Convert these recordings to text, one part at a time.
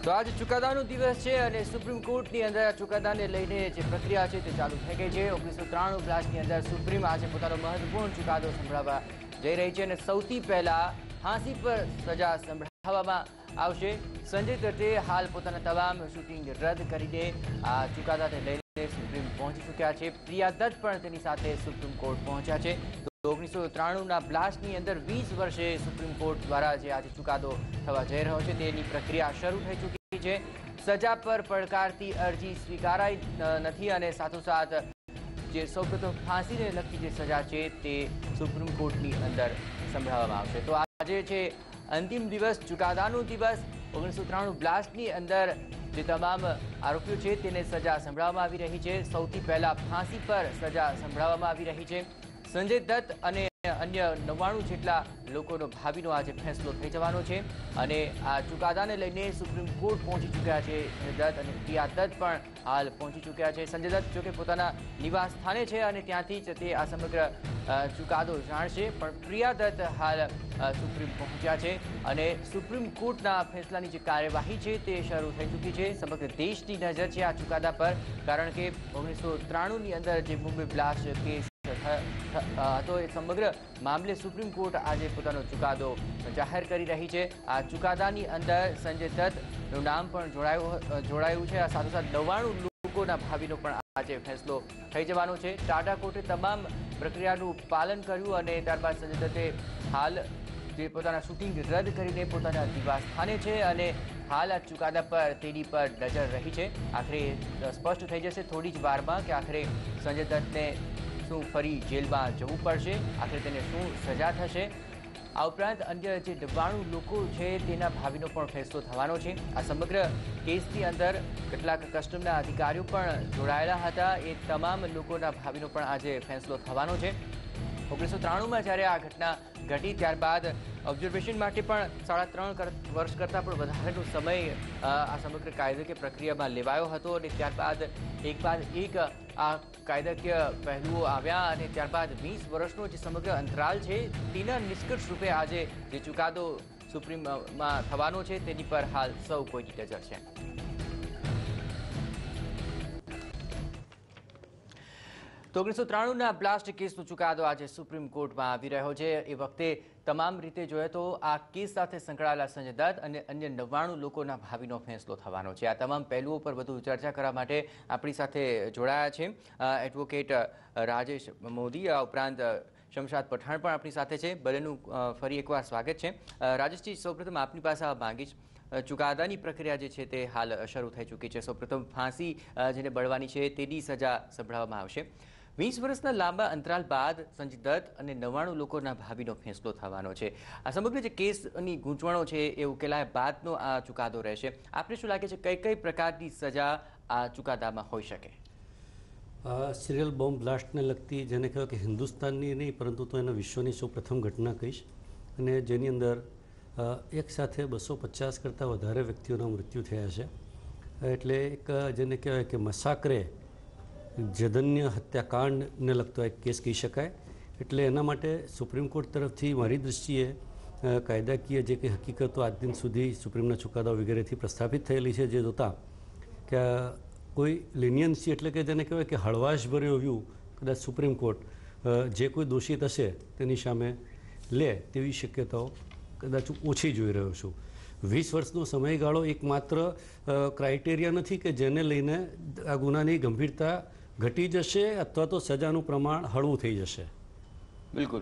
તો આજ ચુકાદાનો દિવસ છે અને સુપ્રીમ કોર્ટની અંદર ચુકાદાને લઈને જે પ્રક્રિયા છે તે ચાલુ થઈ ગઈ છે। 1993 બ્લાસ્ટની અંદર સુપ્રીમ આજે પોતાનો મહત્વપૂર્ણ ચુકાદો સંભળાવવા જઈ રહી છે અને સૌથી પહેલા ફાંસી પર સજા સંભળાવવામાં આવશે। સંજય દત્તે હાલ પોતાના તમામ શૂટિંગ રદ કરીને આ ચુકાદાને લઈને સુપ્રીમ પહોંચી ચૂક્યા છે। પ્રિયા દત્ત પણ તેની સાથે સુપ્રીમ કોર્ટ પહોંચ્યા છે। 1993ના બ્લાસ્ટની અંદર 20 વર્ષે સુપ્રીમ કોર્ટ દ્વારા જે આજે ચુકાદો થવા જઈ રહ્યો છે તેની પ્રક્રિયા શરૂ થઈ ચૂકી છે। સજા પર પડકારતી અરજી સ્વીકારાઈ નથી અને સાથોસાથ જે સૌપ્રથમ ફાંસીને લગતી જે સજા છે તે સુપ્રીમ કોર્ટની અંદર સંભળાવવામાં આવશે। તો આજે છે અંતિમ દિવસ, ચુકાદાનો દિવસ। 1993 બ્લાસ્ટની અંદર જે તમામ આરોપીઓ છે તેને સજા સંભળાવવામાં આવી રહી છે। સૌથી પહેલા ફાંસી પર સજા સંભળાવવામાં આવી રહી છે। સંજય દત્ત અને અન્ય 99 જેટલા લોકોનો ભાવિનો આજે ફેસલો થઈ જવાનો છે અને આ ચુકાદાને લઈને સુપ્રીમ કોર્ટ પહોંચી ચૂક્યા છે। સંજય દત્ત અને પ્રિયા દત્ત પણ હાલ પહોંચી ચૂક્યા છે। સંજય દત્ત જોકે પોતાના નિવાસ સ્થાને છે અને ત્યાંથી જ તે આ સમગ્ર ચુકાદો જાણશે, પણ પ્રિયા દત્ત હાલ સુપ્રીમ પહોંચ્યા છે અને સુપ્રીમ કોર્ટના ફેસલાની જે કાર્યવાહી છે તે શરૂ થઈ ચૂકી છે। સમગ્ર દેશની નજર છે આ ચુકાદા પર, કારણ કે 1993ની અંદર જે મુંબઈ બ્લાસ્ટ કેસ તો એ સમગ્ર મામલે સુપ્રીમ કોર્ટ આજે પોતાનો ચુકાદો જાહેર કરી રહી છે। આ ચુકાદાની અંદર સંજય દત્તનું નામ પણ જોડાયું છે। આ સાથોસાથ 99 લોકોના ભાવિનો પણ આજે ફેસલો થઈ જવાનો છે। ટાટા કોર્ટે તમામ પ્રક્રિયાનું પાલન કર્યું અને ત્યારબાદ સંજય દત્તે હાલ જે પોતાના શૂટિંગ રદ કરીને પોતાના નિવાસ સ્થાને છે અને હાલ આ ચુકાદા પર તેની પર નજર રહી છે। આખરે સ્પષ્ટ થઈ જશે થોડી જ વારમાં કે આખરે સંજય દત્તને શું ફરી જેલમાં જવું પડશે, આખરે તેને શું સજા થશે। આ ઉપરાંત અન્ય જે 99 લોકો છે તેના ભાવિનો પણ ફેસલો થવાનો છે। આ સમગ્ર કેસની અંદર કેટલાક કસ્ટમના અધિકારીઓ પણ જોડાયેલા હતા, એ તમામ લોકોના ભાવિનો પણ આજે ફેસલો થવાનો છે। 1993માં જ્યારે આ ઘટના ઘટી ત્યારબાદ ઓબ્ઝર્વેશન માટે પણ 3.5 વર્ષ કરતાં પણ વધારેનો સમય આ સમગ્ર કાયદાકીય પ્રક્રિયામાં લેવાયો હતો અને ત્યારબાદ એક બાદ એક આ કાયદાકીય પહેલુઓ આવ્યા અને ત્યારબાદ 20 વર્ષનો જે સમગ્ર અંતરાલ છે તેના નિષ્કર્ષ રૂપે આજે જે ચુકાદો સુપ્રીમમાં થવાનો છે તેની પર હાલ સૌ કોઈની નજર છે। તો 1993ના બ્લાસ્ટ કેસનો ચુકાદો આજે સુપ્રીમ કોર્ટમાં આવી રહ્યો છે। એ વખતે તમામ રીતે જોઈએ તો આ કેસ સાથે સંકળાયેલા સંજય દત્ત અને અન્ય 99 લોકોના ભાવિનો ફેસલો થવાનો છે। આ તમામ પહેલુઓ પર વધુ ચર્ચા કરવા માટે આપણી સાથે જોડાયા છે એડવોકેટ રાજેશ મોદી, આ ઉપરાંત શમશાદ પઠાણ પણ આપણી સાથે છે। બંનેનું ફરી એકવાર સ્વાગત છે। રાજેશજી, સૌપ્રથમ આપની પાસે આ માંગીશ, ચુકાદાની પ્રક્રિયા જે છે તે હાલ શરૂ થઈ ચૂકી છે। સૌપ્રથમ ફાંસી જેને બળવાની છે તેની સજા સંભળાવવામાં આવશે। 20 વર્ષના લાંબા અંતરાલ બાદ સંજય દત્ત અને 99 લોકોના ભાવિનો ફેસલો થવાનો છે। આ સમગ્ર જે કેસની ગૂંચવણો છે એ ઉકેલાયા બાદનો આ ચુકાદો રહેશે। આપને શું લાગે છે કઈ કઈ પ્રકારની સજા આ ચુકાદામાં હોઈ શકે? સિરિયલ બોમ્બ બ્લાસ્ટને લગતી જેને કહેવાય કે હિન્દુસ્તાનની નહીં પરંતુ તો એના વિશ્વની સૌપ્રથમ ઘટના કહીશ, અને જેની અંદર એક સાથે 250 કરતાં વધારે વ્યક્તિઓના મૃત્યુ થયા છે। એટલે એક જેને કહેવાય કે મસાકરે જધન્ય હત્યાકાંડને લગતો એક કેસ કહી શકાય। એટલે એના માટે સુપ્રીમ કોર્ટ તરફથી મારી દૃષ્ટિએ કાયદાકીય જે કંઈ હકીકતો આજ દિન સુધી સુપ્રીમના ચુકાદાઓ વગેરેથી પ્રસ્થાપિત થયેલી છે, જે જોતાં કે કોઈ લિનિયન્સી એટલે કે જેને કહેવાય કે હળવાશભર્યો વ્યૂ કદાચ સુપ્રીમ કોર્ટ જે કોઈ દોષિત હશે તેની સામે લે તેવી શક્યતાઓ કદાચ ઓછી જોઈ રહ્યો છું। 20 વર્ષનો સમયગાળો એકમાત્ર ક્રાઇટેરિયા નથી કે જેને લઈને આ ગુનાની ગંભીરતા ઘટી જશે અથવા તો સજાનું પ્રમાણ હળવું થઈ જશે। બિલકુલ।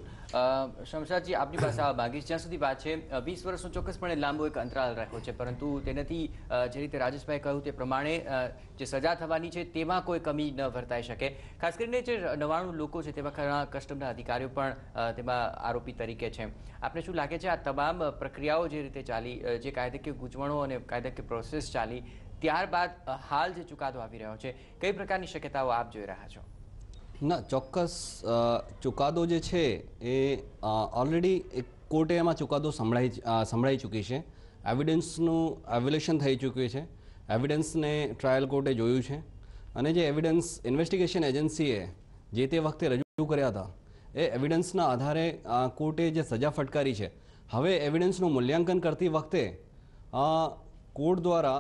શમશાદજી, આપની પાસે આ માંગીશ, જ્યાં સુધી વાત છે 20 વર્ષનો ચોક્કસપણે લાંબો એક અંતરાલ રાખ્યો છે, પરંતુ તેનાથી જે રીતે રાજેશભાઈ કહ્યું તે પ્રમાણે જે સજા થવાની છે તેમાં કોઈ કમી ન વર્તાઈ શકે। ખાસ કરીને જે 99 લોકો છે તેમાં ઘણા કસ્ટમના અધિકારીઓ પણ તેમાં આરોપી તરીકે છે। આપને શું લાગે છે આ તમામ પ્રક્રિયાઓ જે રીતે ચાલી, જે કાયદાકીય ગૂંચવણો અને કાયદાકીય પ્રોસેસ ચાલી, ત્યારબાદ હાલ જે ચુકાદો આવી રહ્યો છે, કઈ પ્રકારની શક્યતાઓ આપ જોઈ રહ્યા છો? ના, ચોક્કસ ચુકાદો જે છે એ ઓલરેડી એક કોર્ટે એમાં ચુકાદો સંભળાઈ ચૂકી છે। એવિડન્સનું એવેલ્યુએશન થઈ ચૂક્યું છે। એવિડન્સને ટ્રાયલ કોર્ટે જોયું છે અને જે એવિડન્સ ઇન્વેસ્ટિગેશન એજન્સીએ જે તે વખતે રજૂ કર્યા હતા એ એવિડન્સના આધારે કોર્ટે જે સજા ફટકારી છે, હવે એવિડન્સનું મૂલ્યાંકન કરતી વખતે કોર્ટ દ્વારા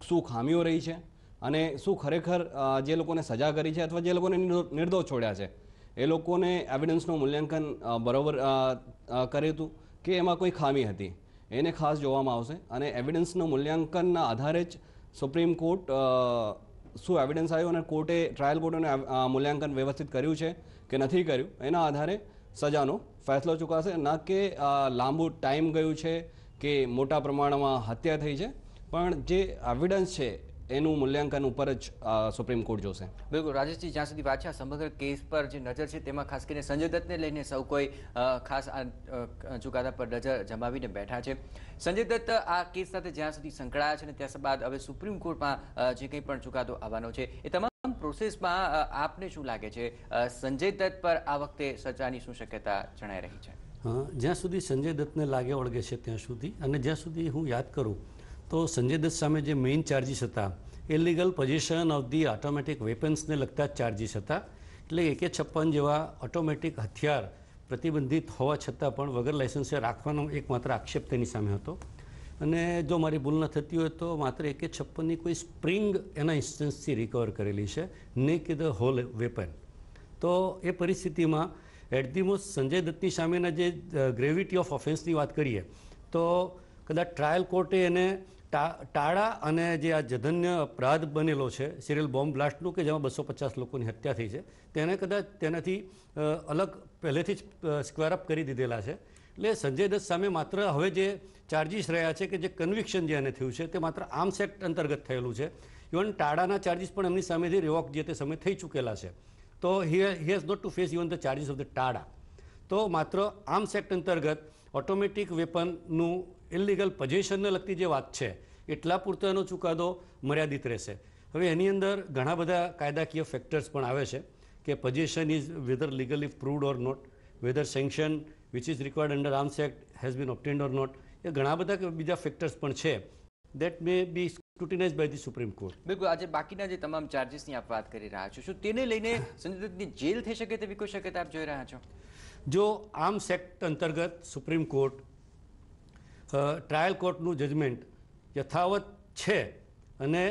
શું ખામીઓ રહી છે અને શું ખરેખર જે લોકોને સજા કરી છે અથવા જે લોકોને નિર્દોષ છોડ્યા છે એ લોકોને એવિડન્સનું મૂલ્યાંકન બરાબર કર્યું હતું કે એમાં કોઈ ખામી હતી, એને ખાસ જોવામાં આવશે. અને એવિડન્સનું મૂલ્યાંકનના આધારે જ સુપ્રીમ કોર્ટ શું એવિડન્સ આવ્યો અને ટ્રાયલ કોર્ટે મૂલ્યાંકન વ્યવસ્થિત કર્યું છે કે નથી કર્યું એના આધારે સજાનો ફેસલો ચૂકાશે. ના કે લાંબુ ટાઈમ ગયું છે કે મોટા પ્રમાણમાં હત્યા થઈ છે, પણ જે એવિડન્સ છે એનું મૂલ્યાંકન ઉપર જ સુપ્રીમ કોર્ટ જોશે. બિલકુલ રાજેશજી, જ્યાં સુધી વાત છે આ સમગ્ર કેસ પર જે નજર છે તેમાં ખાસ કરીને સંજય દત્તને લઈને સૌ કોઈ ખાસ આ ચુકાદા પર નજર જમાવીને બેઠા છે. સંજય દત્ત આ કેસ સાથે જ્યાં સુધી સંકળાયા છે ને ત્યાર બાદ હવે સુપ્રીમ કોર્ટમાં જે કંઈ પણ ચુકાદો આવવાનો છે એ તમામ પ્રોસેસમાં આપને શું લાગે છે સંજય દત્ત પર આ વખતે સજાની શું શક્યતા જણાઈ રહી છે? જ્યાં સુધી સંજય દત્તને લાગે વળગે છે ત્યાં સુધી, અને જ્યાં સુધી હું યાદ કરું તો સંજય દત્ત સામે જે મેઇન ચાર્જીસ હતા illegal possession of the automatic વેપન્સને લગતા ચાર્જીસ હતા. એટલે AK-56 જેવા ઓટોમેટિક હથિયાર પ્રતિબંધિત હોવા છતાં પણ વગર લાયસન્સે રાખવાનો એકમાત્ર આક્ષેપ તેની સામે હતો. અને જો મારી ભૂલ ન થતી હોય તો માત્ર AK-56ની કોઈ સ્પ્રિંગ એના ઇન્સ્ટન્સથી રિકવર કરેલી છે, ને કે ધ હોલ વેપન. તો એ પરિસ્થિતિમાં એટ ધી મોસ્ટ સંજય દત્તની સામેના જે ગ્રેવિટી ઓફ ઓફેન્સની વાત કરીએ તો કદાચ ટ્રાયલ કોર્ટે એને ટાળા અને જે આ જધન્ય અપરાધ બનેલો છે સિરિયલ બોમ્બ બ્લાસ્ટનું કે જેમાં 250 લોકોની હત્યા થઈ છે તેને કદાચ તેનાથી અલગ પહેલેથી જ સ્ક્વેર અપ કરી દીધેલા છે. એટલે સંજય દત્ત સામે માત્ર હવે જે ચાર્જીસ રહ્યા છે કે જે કન્વિક્શન જે એને થયું છે તે માત્ર આર્મ્સ એક્ટ અંતર્ગત થયેલું છે. ઇવન ટાળાના ચાર્જીસ પણ એમની સામેથી રિવોક જે તે સમય થઈ ચૂકેલા છે. તો he has not to face even the charges of the TADA. તો માત્ર આર્મ્સ એક્ટ અંતર્ગત ઓટોમેટિક વેપનનું ઇલીગલ પોઝિશનને લગતી જે વાત છે એટલા પૂરતો એનો ચુકાદો મર્યાદિત રહેશે. હવે એની અંદર ઘણા બધા કાયદાકીય ફેક્ટર્સ પણ આવે છે કે possession is whether legally proved or not, whether sanction which is required under arms act has been obtained or not. એ ઘણા બધા બીજા ફેક્ટર્સ પણ છે that may be scrutinize by the Supreme Court. બિલકુલ, આજે બાકીના જે તમામ ચાર્જીસની આપ વાત કરી રહ્યા છો, શું તેને લઈને સંજય દત્તની જેલ થઈ શકે તેવી કોઈ શક્યતા આપ જોઈ રહ્યા છો? જો આર્મ્સ એક્ટ અંતર્ગત સુપ્રીમ કોર્ટ ટ્રાયલ કોર્ટનું જજમેન્ટ યથાવત છે અને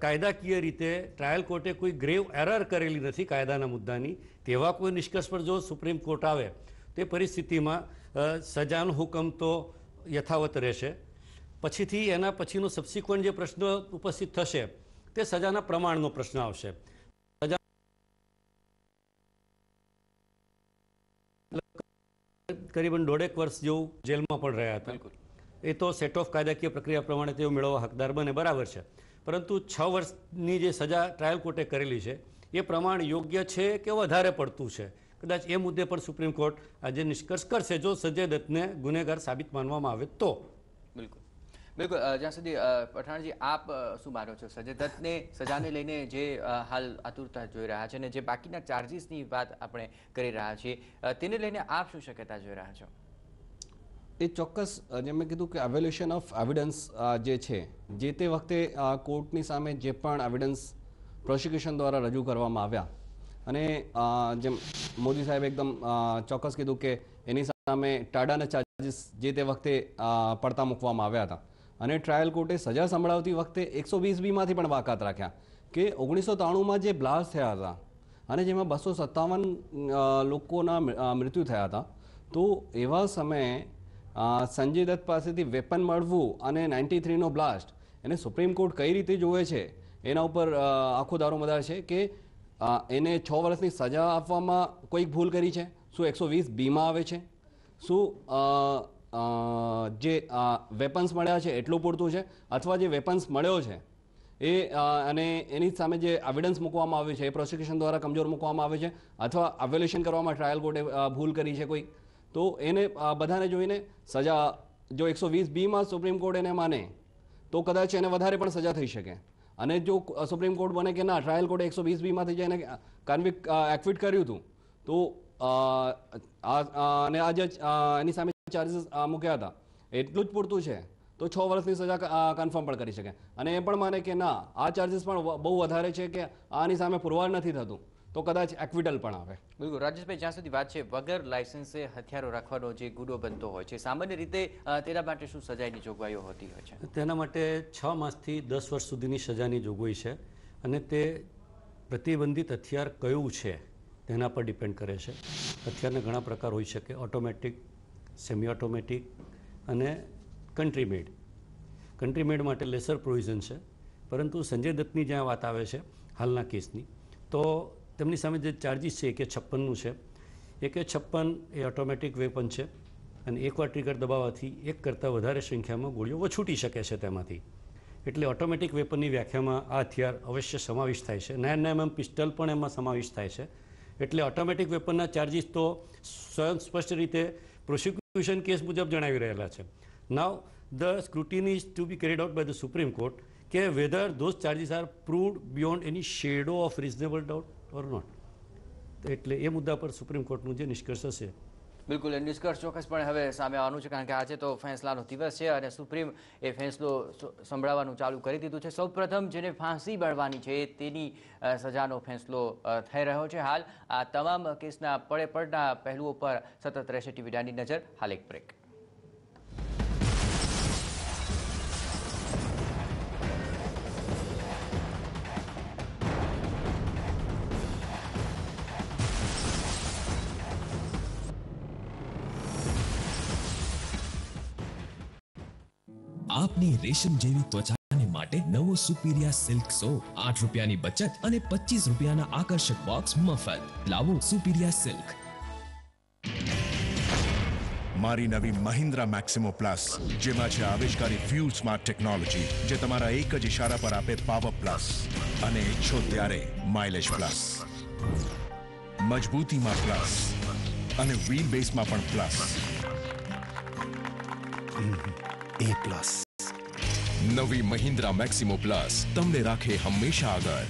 કાયદાકીય રીતે ટ્રાયલ કોર્ટે કોઈ ગ્રેવ એરર કરેલી નથી કાયદાના મુદ્દાની, તેવા કોઈ નિષ્કર્ષ પર જો સુપ્રીમ કોર્ટ આવે તે પરિસ્થિતિમાં સજાનો હુકમ તો યથાવત રહેશે. પછીથી એના પછીનો સબસિક્વન્ટ જે પ્રશ્ન ઉપસ્થિત થશે તે સજાના પ્રમાણનો પ્રશ્ન આવશે. કરીબન 1.5 વર્ષ જેવું જેલમાં પણ રહ્યા હતા. એ તો સેટ ઓફ કાયદાકીય પ્રક્રિયા પ્રમાણે તેઓ મેળવવા હકદાર બને, બરાબર છે. પરંતુ 6 વર્ષની જે સજા ટ્રાયલ કોર્ટે કરેલી છે એ પ્રમાણ યોગ્ય છે કે વધારે પડતું છે, કદાચ એ મુદ્દે પણ સુપ્રીમ કોર્ટ આજે નિષ્કર્ષ કરશે જો સંજય દત્તને ગુનેગાર સાબિત માનવામાં આવે તો. બિલકુલ બિલકુલ. જ્યાં સુધી પઠાણજી આપ શું માનો છો સંજય દત્તને સજાને લઈને જે હાલ આતુરતા જોઈ રહ્યા છે અને જે બાકીના ચાર્જીસની વાત આપણે કરી રહ્યા છીએ તેને લઈને આપ શું શક્યતા જોઈ રહ્યા છો? એ ચોક્કસ જેમ મેં કીધું કે એવેલ્યુએશન ઓફ એવિડન્સ જે છે જે તે વખતે કોર્ટની સામે જે પણ એવિડન્સ પ્રોસિક્યુશન દ્વારા રજૂ કરવામાં આવ્યા અને જેમ મોદી સાહેબ એકદમ ચોક્કસ કીધું કે એની સામે ટાડાના ચાર્જીસ જે તે વખતે પડતા મૂકવામાં આવ્યા હતા અને ટ્રાયલ કોર્ટે સજા સંભળાવતી વખતે 120B પણ બાકાત રાખ્યા કે 1993માં જે બ્લાસ્ટ થયા હતા અને જેમાં 257 લોકોના મૃત્યુ થયા હતા, તો એવા સમયે સંજય દત્ત પાસેથી વેપન મળવું અને 93નો બ્લાસ્ટ એને સુપ્રીમ કોર્ટ કઈ રીતે જોવે છે એના ઉપર આખો દારોમદાર છે કે એને 6 વર્ષની સજા આપવામાં કોઈક ભૂલ કરી છે, શું 120Bમાં આવે છે, શું જે વેપન્સ મળ્યા છે એટલું પૂરતું છે અથવા જે વેપન્સ મળ્યો છે એ અને એની સામે જે એવિડન્સ મૂકવામાં આવ્યું છે એ પ્રોસિક્યુશન દ્વારા કમજોર મૂકવામાં આવે છે અથવા એવેલ્યુએશન કરવામાં ટ્રાયલ કોર્ટે ભૂલ કરી છે કોઈ, તો એને બધાને જોઈને સજા જો 120Bમાં સુપ્રીમ કોર્ટ એને માને તો કદાચ એને વધારે પણ સજા થઈ શકે. અને જો સુપ્રીમ કોર્ટ બને કે ના ટ્રાયલ કોર્ટે 120Bમાંથી જઈને એક્વિટ કર્યું હતું તો અને આજે એની સામે ચાર્જીસ મૂક્યા હતા એટલું જ પૂરતું છે તો 6 વર્ષની સજા કન્ફર્મ પણ કરી શકે અને એ પણ માને કે ના આ ચાર્જીસ પણ બહુ વધારે છે કે આની સામે પુરવાર નથી થતું તો કદાચ એક્વિટલ પણ આવે. બિલકુલ રાજેશભાઈ, જ્યાં સુધી વાત છે વગર લાયસન્સે હથિયારો રાખવાનો જે ગુનો બનતો હોય છે, સામાન્ય રીતે તેના માટે શું સજાની જોગવાઈઓ હોતી હોય છે? તેના માટે 6 માસથી 10 વર્ષ સુધીની સજાની જોગવાઈ છે અને તે પ્રતિબંધિત હથિયાર કયું છે તેના પર ડિપેન્ડ કરે છે. હથિયારના ઘણા પ્રકાર હોઈ શકે, ઓટોમેટિક, સેમી ઓટોમેટિક અને કન્ટ્રી મેડ. કન્ટ્રી મેડ માટે લેસર પ્રોવિઝન છે, પરંતુ સંજય દત્તની જ્યાં વાત આવે છે હાલના કેસની, તો તેમની સામે જે ચાર્જિસ છે AK-56નું છે. AK-56 એ ઓટોમેટિક વેપન છે અને એકવાર ટ્રિગર દબાવવાથી એક કરતાં વધારે સંખ્યામાં ગોળીઓ વછૂટી શકે છે તેમાંથી. એટલે ઓટોમેટિક વેપનની વ્યાખ્યામાં આ હથિયાર અવશ્ય સમાવિષ્ટ થાય છે. 9mm પિસ્ટલ પણ એમાં સમાવિષ્ટ થાય છે. એટલે ઓટોમેટિક વેપનના ચાર્જિસ તો સ્વયં સ્પષ્ટ રીતે પ્રોસિક્યુશન કેસ મુજબ જણાવી રહેલા છે. Now the scrutiny is to be carried out by the Supreme Court કે whether those charges are proved beyond any shadow of reasonable doubt or not. એટલે એ મુદ્દા પર સુપ્રીમ કોર્ટનું જે નિષ્કર્ષ હશે. બિલકુલ, એ નિષ્કર્ષ ચોક્કસપણે હવે સામે આવવાનું છે, કારણ કે આજે તો ફેંસલાનો દિવસ છે અને સુપ્રીમ એ ફેંસલો સંભળાવવાનું ચાલુ કરી દીધું છે. સૌપ્રથમ જેને ફાંસી મળવાની છે તેની સજાનો ફેંસલો થઈ રહ્યો છે. હાલ આ તમામ કેસના પડના પહેલુઓ પર સતત રહેશે ટીવી ડાની નજર. હાલ એક બ્રેક. આપની રેશમ જેવી ત્વચાને માટે નવો સુપીરિયા સિલ્ક સોપ. 8 રૂપિયાની બચત અને 25 રૂપિયાના આકર્ષક બોક્સ મફત. લાવો સુપીરિયા સિલ્ક. મારી નવી મહિન્દ્રા મેક્સિમો પ્લસ, જેમાં છે આવિષ્કારી ફ્યુલ સ્માર્ટ ટેકનોલોજી, જે તમારા એક જ ઇશારા પર આપે પાવર પ્લસ અને ઈચ્છો ત્યારે માઇલેજ પ્લસ. મજબૂતીમાં પ્લસ અને વ્હીલ બેઝમાં પણ પ્લસ. એ પ્લસ. નવી મહિન્દ્રા મેક્સિમો પ્લસ તમને રાખે હંમેશા આગળ.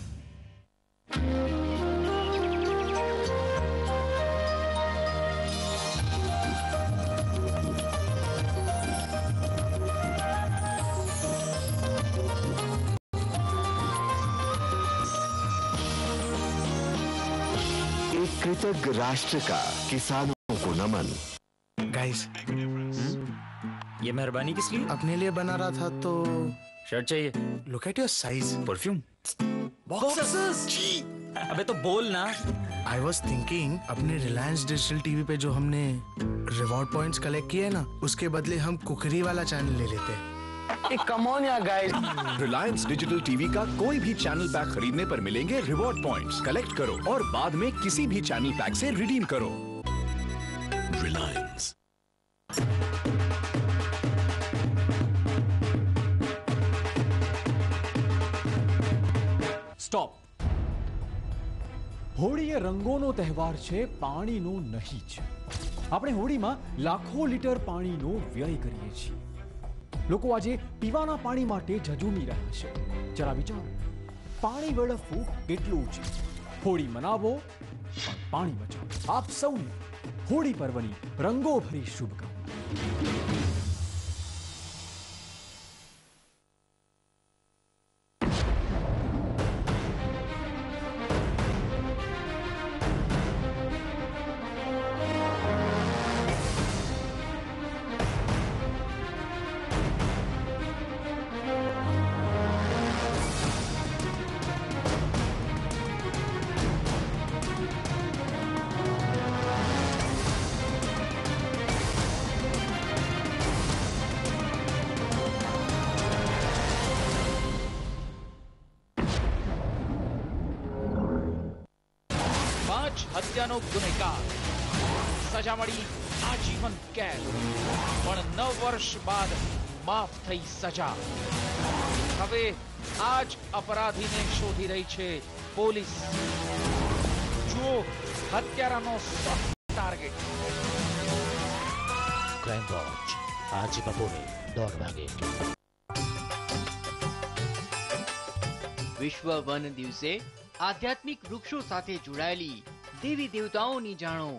एक कृतज्ञ राष्ट्र का किसानों को नमन. गाइस, ये मेहरबानी किस लिए? अपने लिए बना रहा था तो शर्ट चाहिए? Look at your size. Perfume? Boxes. अबे तो बोल ना. आई वॉज थिंकिंग अपने रिलायंस डिजिटल टीवी पे जो हमने रिवॉर्ड पॉइंट्स कलेक्ट किए ना, उसके बदले हम कुकरी वाला चैनल ले लेते हैं. कम ऑन यार गाइस. रिलायंस डिजिटल टीवी का कोई भी चैनल पैक खरीदने पर मिलेंगे रिवॉर्ड पॉइंट्स. कलेक्ट करो और बाद में किसी भी चैनल पैक से रिडीम करो. रिलायंस. સ્ટોપ. હોળી એ રંગોનો તહેવાર છે, પાણીનો નહીં છે. આપણે હોળીમાં લાખો લીટર પાણીનો વ્યય કરીએ છીએ. લોકો આજે પીવાના પાણી માટે ઝઝૂમી રહ્યા છે. જરા વિચારો, પાણી વેડફવું કેટલું ઉચિત. હોળી મનાવો પણ પાણી બચાવો. આપ સૌને હોળી પર્વની રંગોભરી શુભકામના. હત્યાનો ગુનેગાર, સજા મળી આજીવન કેદ, પણ 9 વર્ષ બાદ માફ થઈ સજા. હવે આ જ અપરાધીને શોધી રહી છે પોલીસ. જુઓ હત્યારાનો સોફ્ટ ટાર્ગેટ. ક્રાઇમ વોચ આજે બપોરે 1:30 વાગે. વિશ્વ વન દિવસે આધ્યાત્મિક વૃક્ષો સાથે જોડાયેલી દેવી દેવતાઓની જાણો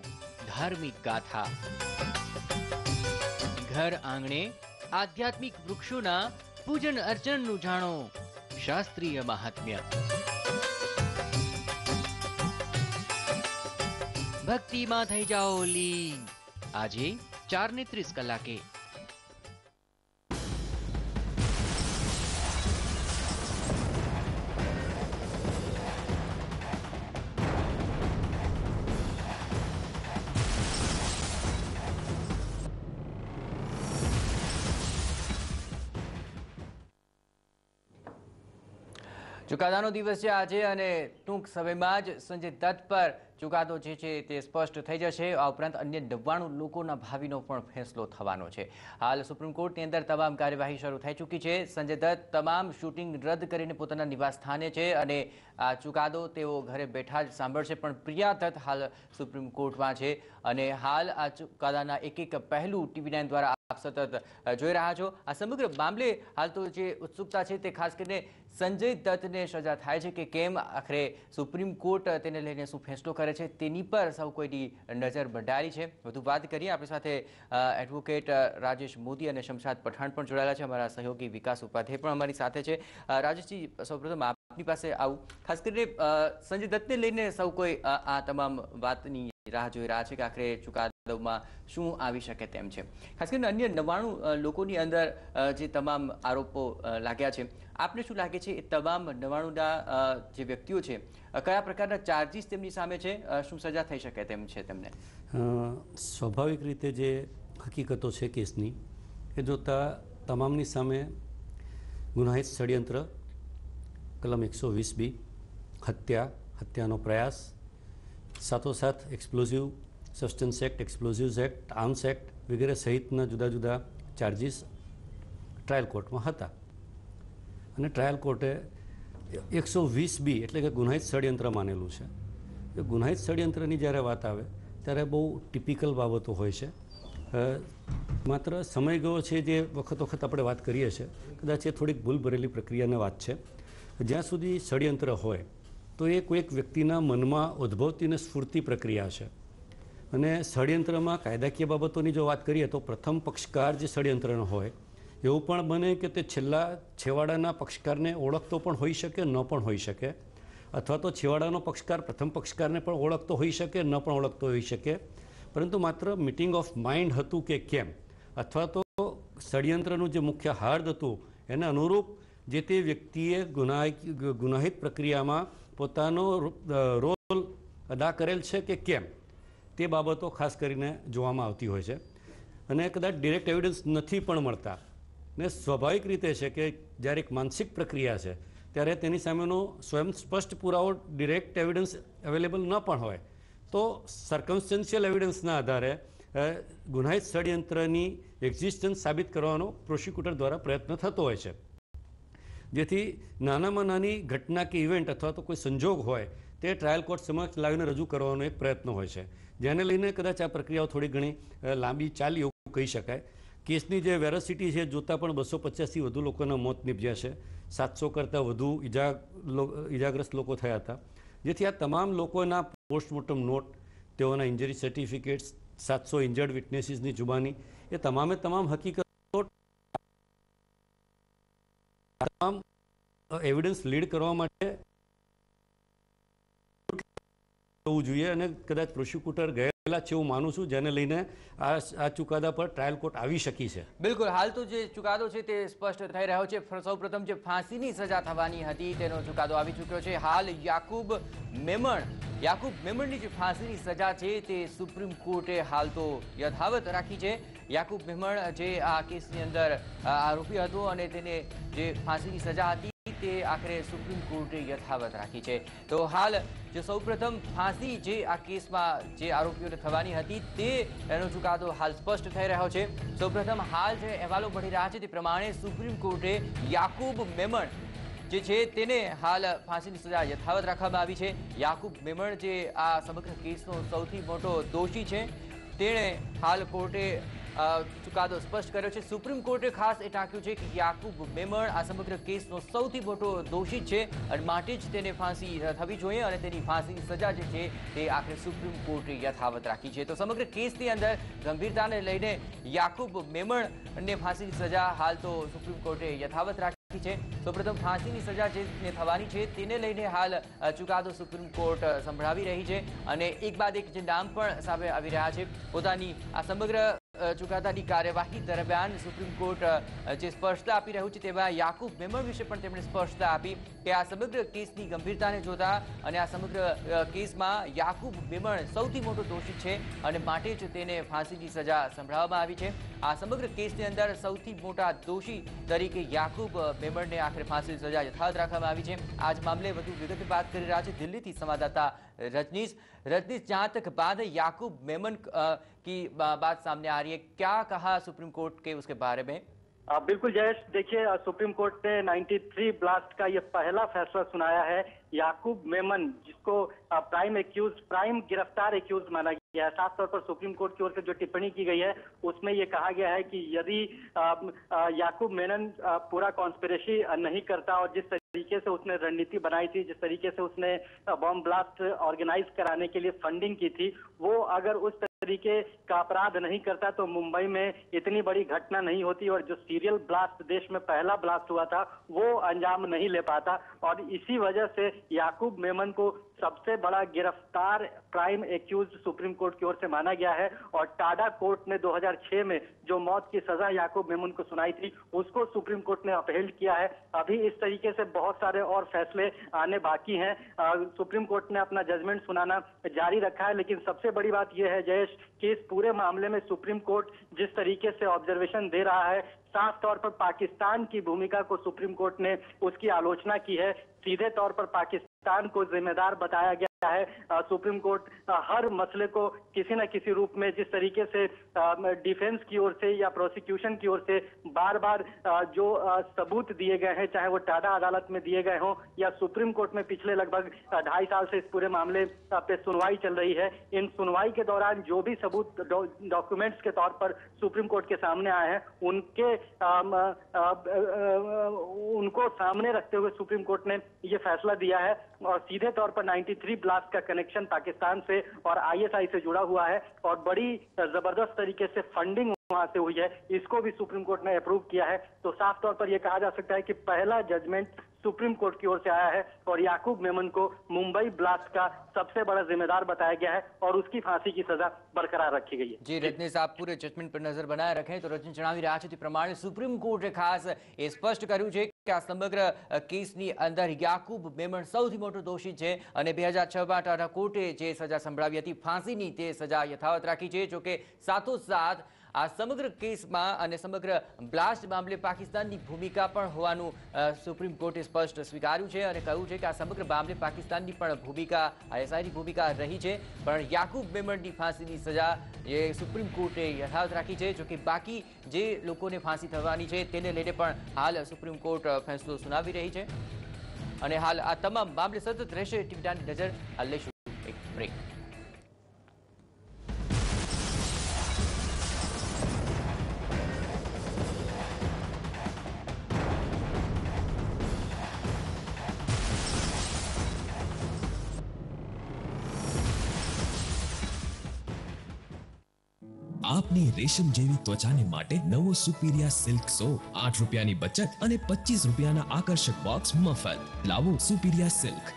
ધાર્મિક ગાથા. ઘર આંગણે આધ્યાત્મિક વૃક્ષોના પૂજન અર્ચનનું જાણો શાસ્ત્રીય મહાત્મ્ય. ભક્તિમાં થઈ જાઓ લીન આજે 4:30 કલાકે. ચુકાદાનો દિવસ છે આજે અને ટૂંક સમયમાં જ સંજય દત્ત પર ચુકાદો જે છે તે સ્પષ્ટ થઈ જશે. આ ઉપરાંત અન્ય 99 લોકોના ભાવિનો પણ ફેસલો થવાનો છે. હાલ સુપ્રીમ કોર્ટની અંદર તમામ કાર્યવાહી શરૂ થઈ ચૂકી છે. સંજય દત્ત તમામ શૂટિંગ રદ કરીને પોતાના નિવાસ સ્થાને છે અને આ ચુકાદો તેઓ ઘરે બેઠા જ સાંભળશે. પણ પ્રિયા દત્ત હાલ સુપ્રીમ કોર્ટમાં છે અને હાલ આ ચુકાદાના એક પહેલું TV9 દ્વારા આપ સતત જોઈ રહ્યા છો. આ સમગ્ર મામલે હાલ તો જે ઉત્સુકતા છે તે ખાસ કરીને સંજય દત્તને સજા થાય છે કે કેમ, આખરે સુપ્રીમ કોર્ટ તેને લઈને શું ફેસલો કરે છે તેની પર સૌ કોઈની નજર બંધારી છે. વધુ વાત કરીએ, આપણી સાથે એડવોકેટ રાજેશ મોદી અને શમશાદ પઠાણ પણ જોડાયેલા છે. અમારા સહયોગી વિકાસ ઉપાધ્યાય પણ અમારી સાથે છે. રાજેશજી, સૌપ્રથમ આપની પાસે આવું, ખાસ કરીને સંજય દત્તને લઈને સૌ કોઈ આ તમામ વાતની રાહ જોઈ રહ્યા છે કે આખરે ચુકાદામાં શું આવી શકે તેમ છે. ખાસ કરીને અન્ય 99 લોકોની અંદર જે તમામ આરોપો લાગ્યા છે, આપને શું લાગે છે એ તમામ 99ના જે વ્યક્તિઓ છે કયા પ્રકારના ચાર્જીસ તેમની સામે છે, શું સજા થઈ શકે તેમ છે તેમને? સ્વાભાવિક રીતે જે હકીકતો છે કેસની એ જોતા તમામની સામે ગુનાહિત ષડયંત્ર, કલમ 120B, હત્યાનો પ્રયાસ, સાથોસાથ explosive substance act, explosives act, arms act વગેરે સહિતના જુદા જુદા ચાર્જીસ ટ્રાયલ કોર્ટમાં હતા. અને ટ્રાયલ કોર્ટે 120B એટલે કે ગુનાહિત ષડયંત્ર માનેલું છે. એ ગુનાહિત ષડયંત્રની જ્યારે વાત આવે ત્યારે બહુ ટિપિકલ બાબતો હોય છે. માત્ર સમય ગયો છે જે વખત આપણે વાત કરીએ છીએ, કદાચ એ થોડીક ભૂલ ભરેલી પ્રક્રિયાની વાત છે. જ્યાં સુધી ષડયંત્ર હોય તો એ કોઈક વ્યક્તિના મનમાં ઉદ્ભવતી અને સ્ફૂર્તિ પ્રક્રિયા છે. અને ષડયંત્રમાં કાયદાકીય બાબતોની જો વાત કરીએ તો પ્રથમ પક્ષકાર જે ષડયંત્રનો હોય એવું પણ બને કે તે છેવાડાના પક્ષકારને ઓળખતો પણ હોઈ શકે, ન પણ હોઈ શકે, અથવા તો છેવાડાનો પક્ષકાર પ્રથમ પક્ષકારને પણ ઓળખતો હોઈ શકે, ન પણ ઓળખતો હોઈ શકે. પરંતુ માત્ર મીટિંગ ઓફ માઇન્ડ હતું કે કેમ, અથવા તો ષડયંત્રનું જે મુખ્ય હાર્દ હતું એને અનુરૂપ જે તે વ્યક્તિએ ગુનાહિત પ્રક્રિયામાં પોતાનો રોલ અદા કરેલ છે કે કેમ, તે બાબતો ખાસ કરીને જોવામાં આવતી હોય છે. અને કદાચ ડિરેક્ટ એવિડન્સ નથી પણ મળતા ને સ્વાભાવિક રીતે છે કે જ્યારે એક માનસિક પ્રક્રિયા છે ત્યારે તેની સામેનો સ્વયં સ્પષ્ટ પુરાવો ડિરેક્ટ એવિડન્સ અવેલેબલ ન પણ હોય તો સર્કમસ્ટન્શિયલ એવિડન્સના આધારે ગુનાહિત ષડયંત્રની એક્ઝિસ્ટન્સ સાબિત કરવાનો પ્રોસિક્યુટર દ્વારા પ્રયત્ન થતો હોય છે. જેથી નાનામાં નાની ઘટના કે ઇવેન્ટ અથવા તો કોઈ સંજોગ હોય તે ટ્રાયલ કોર્ટ સમક્ષ લાવીને રજૂ કરવાનો એક પ્રયત્ન હોય છે, જેને લઈને કદાચ આ પ્રક્રિયાઓ થોડી ઘણી લાંબી ચાલી એવું કહી શકાય. કેસની જે વેરોસિટી છે જોતાં પણ 250થી વધુ લોકોના મોત નીપજ્યા છે, 700 કરતાં વધુ ઇજાગ્રસ્ત લોકો થયા હતા. જેથી આ તમામ લોકોના પોસ્ટમોર્ટમ નોટ, તેઓના ઇન્જરી સર્ટિફિકેટ્સ, 700 ઇન્જર્ડ વિટનેસીસની જુબાની, એ તમામે તમામ હકીકતો તમામ એવિડન્સ લીડ કરવા માટે હોવું જોઈએ. અને કદાચ પ્રોસિક્યુટર ગયેલા છે એવું માનું છું, જેને લઈને આ ચુકાદા પર ટ્રાયલ કોર્ટ આવી શકી છે. બિલકુલ, હાલ તો જે ચુકાદો છે તે સ્પષ્ટ થઈ રહ્યો છે. સૌપ્રથમ જે ફાંસીની સજા થવાની હતી તેનો ચુકાદો આવી ચૂક્યો છે. હાલ યાકુબ મેમણની જે ફાંસીની સજા છે તે સુપ્રીમ કોર્ટે હાલ તો યથાવત રાખી છે. યાકુબ મેમણ જે આ કેસની અંદર આરોપી હતો અને તેને જે ફાંસીની સજા હતી તે આખરે સુપ્રીમ કોર્ટે યથાવત રાખી છે. તો હાલ જે સૌપ્રથમ ફાંસી જે આ કેસમાં જે આરોપીઓને થવાની હતી તેનો ચુકાદો હાલ સ્પષ્ટ થઈ રહ્યો છે. સૌપ્રથમ હાલ જે અહેવાલો મળી રહ્યા છે તે પ્રમાણે સુપ્રીમ કોર્ટે યાકુબ મેમણ જે છે તેને હાલ ફાંસીની સજા યથાવત રાખવામાં આવી છે. યાકુબ મેમણ જે આ સમગ્ર કેસનો સૌથી મોટો દોષી છે, તેણે હાલ કોર્ટે ચુકાદો સ્પષ્ટ કર્યો છે. સુપ્રીમ કોર્ટે ખાસ એ ટાંક્યું છે કે યાકુબ મેમણ આ સમગ્ર કેસનો સૌથી મોટો દોષિત છે અને માટે જ તેને ફાંસી થવી જોઈએ અને તેની ફાંસીની સજા જે છે તે આખરે સુપ્રીમ કોર્ટે યથાવત રાખી છે. તો સમગ્ર કેસની અંદર ગંભીરતાને લઈને યાકુબ મેમણને ફાંસીની સજા હાલ તો સુપ્રીમ કોર્ટે યથાવત રાખી છે. સૌપ્રથમ ફાંસીની સજા જે થવાની છે તેને લઈને હાલ ચુકાદો સુપ્રીમ કોર્ટ સંભળાવી રહી છે અને એક બાદ એક જે નામ પણ સામે આવી રહ્યા છે. પોતાની આ સમગ્ર ચુકાદાની કાર્યવાહી દરમિયાન સુપ્રીમ કોર્ટ જે સ્પષ્ટતા આપી રહ્યું છે તેમાં યાકુબ મેમણ વિશે પણ તેમણે સ્પષ્ટતા આપી કે આ સમગ્ર કેસની ગંભીરતાને જોતા અને આ સમગ્ર કેસમાં યાકુબ મેમણ સૌથી મોટો દોષિત છે અને માટે જ તેને ફાંસીની સજા સંભળાવવામાં આવી છે. આ સમગ્ર કેસની અંદર સૌથી મોટા દોષી તરીકે યાકુબ મેમણને આખરે ફાંસીની સજા યથાવત રાખવામાં આવી છે. આ જ મામલે વધુ વિગતે વાત કરી રહ્યા છે દિલ્હીથી संवाददाता रजनीश. जहां तक बात है याकूब मेमन की बात सामने आ रही है, क्या कहा सुप्रीम कोर्ट के उसके बारे में? बिल्कुल जयेश, देखिए सुप्रीम कोर्ट ने 93 ब्लास्ट का ये पहला फैसला सुनाया है. याकूब मेमन जिसको प्राइम गिरफ्तार एक्यूज माना गया है, साफ तौर पर सुप्रीम कोर्ट की ओर से जो टिप्पणी की गई है उसमें ये कहा गया है कि यदि याकूब मेमन पूरा कॉन्स्पिरेसी नहीं करता और जिस तरीके से उसने रणनीति बनाई थी, जिस तरीके से उसने बम ब्लास्ट ऑर्गेनाइज कराने के लिए फंडिंग की थी, वो अगर उस तरीके का अपराध नहीं करता तो मुंबई में इतनी बड़ी घटना नहीं होती और जो सीरियल ब्लास्ट देश में पहला ब्लास्ट हुआ था वो अंजाम नहीं ले पाता. और इसी वजह से याकूब मेमन को सबसे बड़ा गिरफ्तार प्राइम एक्यूज सुप्रीम कोर्ट की ओर से माना गया है. और टाडा कोर्ट ने 2006 में जो मौत की सजा याकूब मेमन को सुनाई थी उसको सुप्रीम कोर्ट ने अपहेल्ड किया है. अभी इस तरीके से बहुत सारे और फैसले आने बाकी हैं. सुप्रीम कोर्ट ने अपना जजमेंट सुनाना जारी रखा है, लेकिन सबसे बड़ी बात यह है जयेश कि इस पूरे मामले में सुप्रीम कोर्ट जिस तरीके से ऑब्जर्वेशन दे रहा है, साफ तौर पर पाकिस्तान की भूमिका को सुप्रीम कोर्ट ने उसकी आलोचना की है. सीधे तौर पर पाकिस्तान को जिम्मेदार बताया गया है. सुप्रीम कोर्ट हर मसले को किसी न किसी रूप में जिस तरीके से डिफेंस की ओर से या प्रोसिक्यूशन की ओर से बार बार जो सबूत दिए गए हैं, चाहे वो टाडा अदालत में दिए गए हों या सुप्रीम कोर्ट में पिछले लगभग 2.5 साल से इस पूरे मामले पे सुनवाई चल रही है, इन सुनवाई के दौरान जो भी सबूत डॉक्यूमेंट्स के तौर पर सुप्रीम कोर्ट के सामने आए हैं उनको सामने रखते हुए सुप्रीम कोर्ट ने ये फैसला दिया है. और सीधे तौर पर 93 ब्लास्ट का कनेक्शन पाकिस्तान से और आईएसआई से जुड़ा हुआ है और बड़ी जबरदस्त तरीके से फंडिंग वहां से हुई है, इसको भी सुप्रीम कोर्ट ने अप्रूव किया है. तो साफ तौर पर यह कहा जा सकता है कि पहला जजमेंट सुप्रीम कोर्ट की ओर से आया है और याकूब मेमन को मुंबई ब्लास्ट का सबसे बड़ा जिम्मेदार बताया गया है और उसकी फांसी की सजा बरकरार रखी गई है. जी रजनीश, आप पूरे जजमेंट पर नजर बनाए रखें. तो रजनी જણાવી રહ્યા છે તે પ્રમાણે સુપ્રીમ કોર્ટે ખાસ એ સ્પષ્ટ કર્યું છે કે આ સમગ્ર કેસની અંદર યાકૂબ મેમણ સૌથી મોટો દોષી છે અને 2006માં ટાટા કોર્ટે જે સજા સંભળાવી હતી ફાંસીની તે સજા યથાવત રાખી છે. જોકે સાથોસાથ આ સમગ્ર કેસમાં અને સમગ્ર બ્લાસ્ટ મામલે પાકિસ્તાનની ભૂમિકા પણ હોવાનું સુપ્રીમ કોર્ટે સ્પષ્ટ સ્વીકાર્યું છે અને કહ્યું છે કે આ સમગ્ર મામલે પાકિસ્તાનની પણ ભૂમિકા આઈએસઆઈની ભૂમિકા રહી છે. પણ યાકૂબ મેમણની ફાંસીની સજા એ સુપ્રીમ કોર્ટે યથાવત રાખી છે. જોકે બાકી જે લોકોને ફાંસી થવાની છે તેને લઈને પણ હાલ સુપ્રીમ કોર્ટ ફેસલો સુનાવી રહી છે અને હાલ આ તમામ મામલે સતત રહેશે ટીવીની નજર. હાલ લઈશું એક બ્રેક. આપની રેશમ જેવી ત્વચાને માટે નવો સુપીરિયા સિલ્ક સો 8 રૂપિયાની બચત અને 25 રૂપિયાના આકર્ષક બોક્સ મફત. લાવો સુપીરિયા સિલ્ક.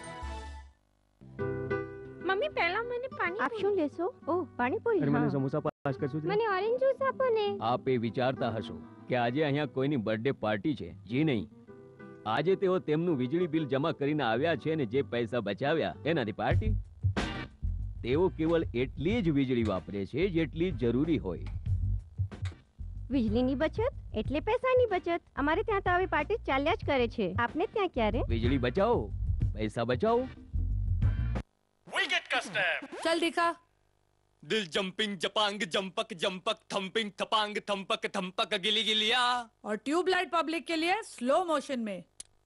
મમ્મી પહેલા મને પાણી આપ શું લેશો? ઓહ પાણીપુરી. મને સમોસા પાસ કરશો? મને ઓરેન્જ જ્યુસ આપો ને. આપ એ વિચારતા હશો કે આજે અહીંયા કોઈની બર્થડે પાર્ટી છે. જી નહીં, આજે તેઓ તેમનું વીજળી બિલ જમા કરીને આવ્યા છે અને જે પૈસા બચાવ્યા એનાથી પાર્ટી. તેઓ કેવળ એટલી જ વીજળી વાપરે છે જેટલી જરૂરી હોય. વીજળીની બચત એટલે પૈસાની બચત. અમારે ત્યાં તો આવી પાર્ટી ચાલ્યા જ કરે છે. આપને ત્યાં ક્યારે? વીજળી બચાવો, પૈસા બચાવો. विकेट का स्टेप चल दिखा. दिल जंपिंग जपांग जंपक जंपक थंपिंग थपांग थंपक थंपक गिली गिलिया. और ट्यूबलाइट पब्लिक के लिए स्लो मोशन में.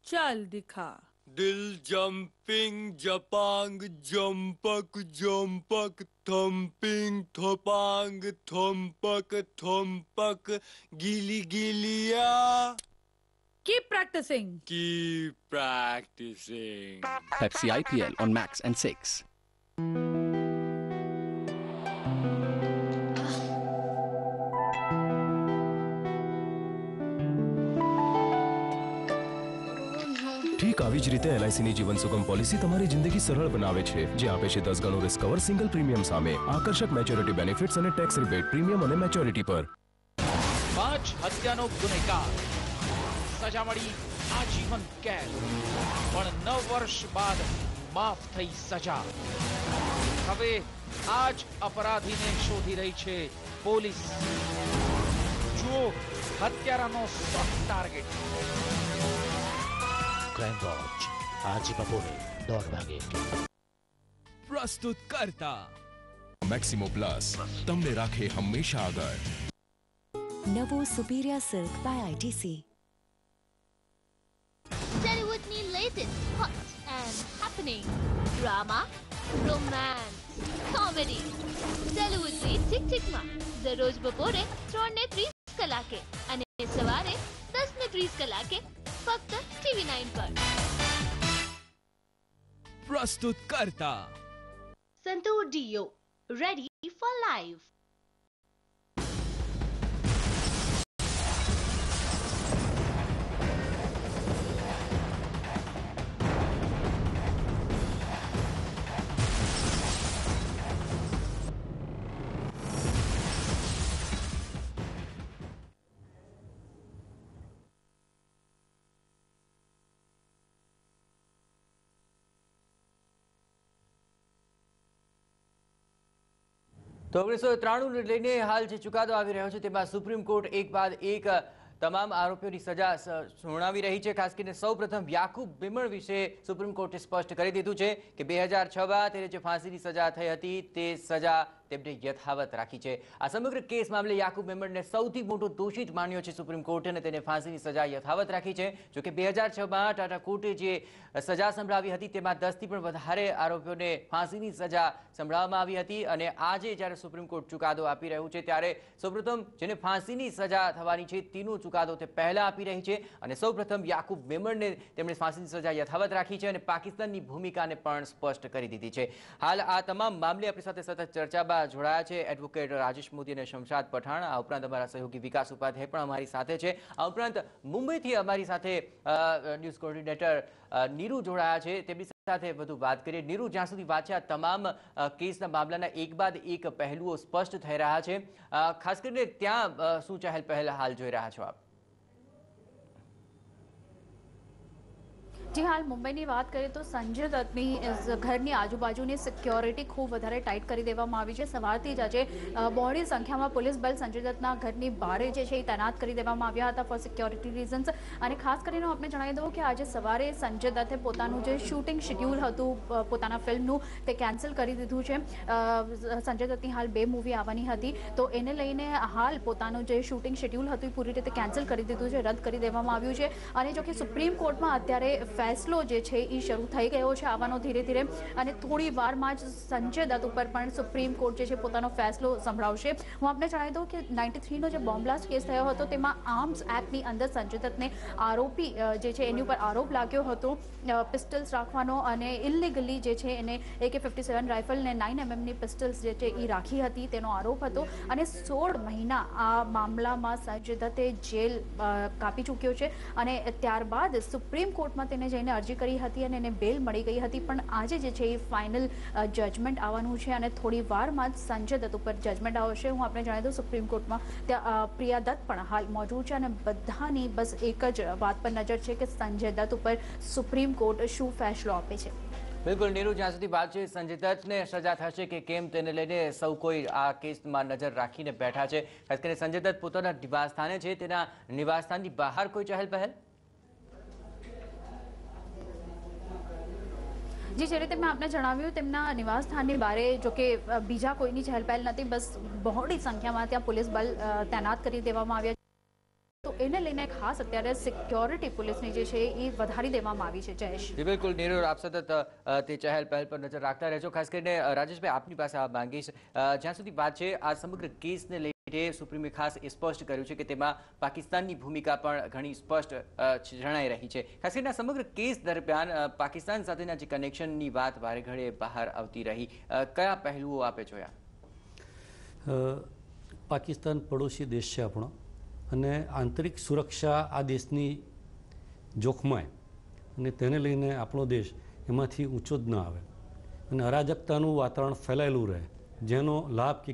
चल दिखा. दिल जंपिंग जपांग जंपक जंपक थंपिंग थपांग थंपक थंपक गिली गिलिया. Keep practicing. Keep practicing. Pepsi IPL on Max and 6. ઠીક આવી જ રીતે LICની જીવન સુગમ પોલિસી તમારી જિંદગી સરળ બનાવે છે, જે આપે છે 10 ગણું રિસ્ક કવર સિંગલ પ્રીમિયમ સામે, આકર્ષક મેચ્યોરિટી બેનિફિટ્સ અને ટેક્સ રિબેટ પ્રીમિયમ અને મેચ્યોરિટી પર. 5 હત્યાનો ગુનેગાર, સજા મળી આજીવન કેદ, પણ 9 વર્ષ બાદ માફ થઈ સજા. હવે આ જ અપરાધીને શોધી રહી છે પોલીસ. જુઓ હત્યારાનો સોફ્ટ ટાર્ગેટ. ક્રાઇમ વોચ આજે બપોરે 1:30 વાગે. પ્રસ્તુત કરતા મેક્સિમો પ્લસ તમને રાખે હંમેશા આગળ. નવો superior silk by ITC. Bollywood's latest hot and happening drama, romance, comedy. Bollywoodની ઠીક ઠીકમાં દરરોજ બપોરે 3:30 કલાકે અને સવારે 10:30 કલાકે ફક્ત TV9 પર. પ્રસ્તુત કરતા સંતોર ડીઓ, ready for life. તો 1993 લઈને હાલ જે ચુકાદો આવી રહ્યો છે તેમાં સુપ્રીમ કોર્ટ એક બાદ એક તમામ આરોપીઓની સજા સુનાવી રહી છે. ખાસ કરીને સૌપ્રથમ યાકુબ મેમણ વિશે સુપ્રીમ કોર્ટે સ્પષ્ટ કરી દીધું છે કે 2006 બાદ તેને જે ફાંસીની સજા થઈ હતી તે સજા તેમને યથાવત રાખી છે. આ સમગ્ર કેસ મામલે યાકુબ મેમણને સૌથી મોટો દોષિત માન્યો છે સુપ્રીમ કોર્ટે અને તેને ફાંસીની સજા યથાવત રાખી છે. જોકે 2006માં ટાટા કોર્ટે જે સજા સંભળાવી હતી તેમાં 10થી પણ વધારે આરોપીઓને ફાંસીની સજા સંભળાવવામાં આવી હતી અને આજે જ્યારે સુપ્રીમ કોર્ટ ચુકાદો આપી રહ્યું છે ત્યારે સૌપ્રથમ જેને ફાંસીની સજા થવાની છે તેનો ચુકાદો તે પહેલા આપી રહી છે અને સૌપ્રથમ યાકુબ મેમણને તેમણે ફાંસીની સજા યથાવત રાખી છે અને પાકિસ્તાનની ભૂમિકાને પણ સ્પષ્ટ કરી દીધી છે. હાલ આ તમામ મામલે આપણી સાથે સતત ચર્ચામાં જોડાયા છે એડવોકેટ રાજેશ મોદી અને શમશાદ પઠાણ. આ ઉપરાંત અમારા સહયોગી વિકાસ ઉપાધ્યાય પણ અમારી સાથે છે. આ ઉપરાંત મુંબઈથી અમારી સાથે ન્યૂઝ કોઓર્ડિનેટર નીરુ જોડાયા છે. તેમની સાથે વધુ વાત કરીએ. નીરુ, જ્યાં સુધી વાત છે આ તમામ કેસના મામલાના એક બાદ એક પહેલુઓ સ્પષ્ટ થઈ રહ્યા છે. ખાસ કરીને ત્યાં શું ચહેલ પહેલ હાલ જોઈ રહ્યા છો આપ? જી, હાલ મુંબઈની વાત કરીએ તો સંજય દત્તની ઘરની આજુબાજુની સિક્યોરિટી ખૂબ વધારે ટાઈટ કરી દેવામાં આવી છે. સવારથી જ આજે બહોળી સંખ્યામાં પોલીસ બળ સંજય દત્તના ઘરની બહાર જે છે એ તૈનાત કરી દેવામાં આવ્યા હતા ફોર સિક્યોરિટી રીઝન્સ. અને ખાસ કરીને આપણે જણાવી દઉં કે આજે સવારે સંજય દત્તે પોતાનું જે શૂટિંગ શેડ્યુલ હતું પોતાના ફિલ્મનું તે કેન્સલ કરી દીધું છે. સંજય દત્તની હાલ 2 મૂવી આવવાની હતી તો એને લઈને હાલ પોતાનું જે શૂટિંગ શેડ્યુલ હતું એ પૂરી રીતે કેન્સલ કરી દીધું છે, રદ કરી દેવામાં આવ્યું છે. અને જો કે સુપ્રીમ કોર્ટમાં અત્યારે ફેસલો જે છે એ શરૂ થઈ ગયો છે આવવાનો ધીરે ધીરે અને થોડી વારમાં જ સંજય દત્ત ઉપર પણ સુપ્રીમ કોર્ટ જે છે પોતાનો ફેસલો સંભળાવશે. હું આપને જણાવી દઉં કે 93નો જે બોમ્બ બ્લાસ્ટ કેસ થયો હતો તેમાં આર્મ્સ એક્ટની અંદર સંજય દત્તને આરોપી જે છે એની ઉપર આરોપ લાગ્યો હતો પિસ્ટલ્સ રાખવાનો અને ઇલીગલી જે છે એને AK-57 રાઇફલ ને 9mm પિસ્ટલ્સ જે છે એ રાખી હતી તેનો આરોપ હતો. અને 16 મહિના આ મામલામાં સંજય દત્તે જેલ કાપી ચૂક્યો છે અને ત્યારબાદ સુપ્રીમ કોર્ટમાં તેને જઈને અરજી કરી હતી અને એને બેલ મળી ગઈ હતી. પણ આજે જે છે એ ફાઇનલ જજમેન્ટ આવવાનું છે અને થોડી વારમાં જ સંજય દત્ત ઉપર જજમેન્ટ આવશે. હું આપણે જણાવી દઉં સુપ્રીમ કોર્ટમાં ત્યાં પ્રિયા દત્ત પણ હાલ મોજૂદ છે અને બધાની બસ એક જ વાત પર નજર છે કે સંજય દત્ત ઉપર સુપ્રીમ કોર્ટ શું ફેસલો આપે છે. બિલકુલ નીરુ, જ્યાં સુધી વાત છે સંજય દત્તને સજા થશે કે કેમ તેને લઈને સૌ કોઈ આ કેસમાં નજર રાખીને બેઠા છે. ખાસ કરીને સંજય દત્ત પોતાના નિવાસસ્થાને છે, તેના નિવાસસ્થાનની બહાર કોઈ ચહેલ પહેલ? જે રીતે મેં આપને જણાવ્યું તેમના નિવાસસ્થાનની બારે જો કે બીજા કોઈની ચહેલપહેલ નથી. બસ બહોળી સંખ્યામાં ત્યાં પોલીસ બળ તૈનાત કરી દેવામાં આવ્યા તો એને લઈને ખાસ અત્યારે સિક્યોરિટી પોલીસની જે છે એ વધારી દેવામાં આવી છે. જયેશ, બિલકુલ નીરુ, આપ સતત તે ચહેલ પહેલ પર નજર રાખતા રહેજો. ખાસ કરીને રાજેશભાઈ આપની પાસે આ માંગીશ, જ્યાં સુધી વાત છે આ સમગ્ર કેસને લઈને સુપ્રીમે ખાસ સ્પષ્ટ કર્યું છે કે તેમાં પાકિસ્તાનની ભૂમિકા પણ ઘણી સ્પષ્ટ જણાઈ રહી છે. ખાસ કરીને સમગ્ર કેસ દરમિયાન પાકિસ્તાન સાથેના જે કનેક્શનની વાત વારે ઘડીએ બહાર આવતી રહી, કયા પહેલુઓ આપે જોયા? પાકિસ્તાન પડોશી દેશ છે આપણો અને આંતરિક સુરક્ષા આ દેશની જોખમાય અને તેને લઈને આપણો દેશ એમાંથી ઊંચો જ ન આવે અને અરાજકતાનું વાતાવરણ ફેલાયેલું રહે, જેનો લાભ કે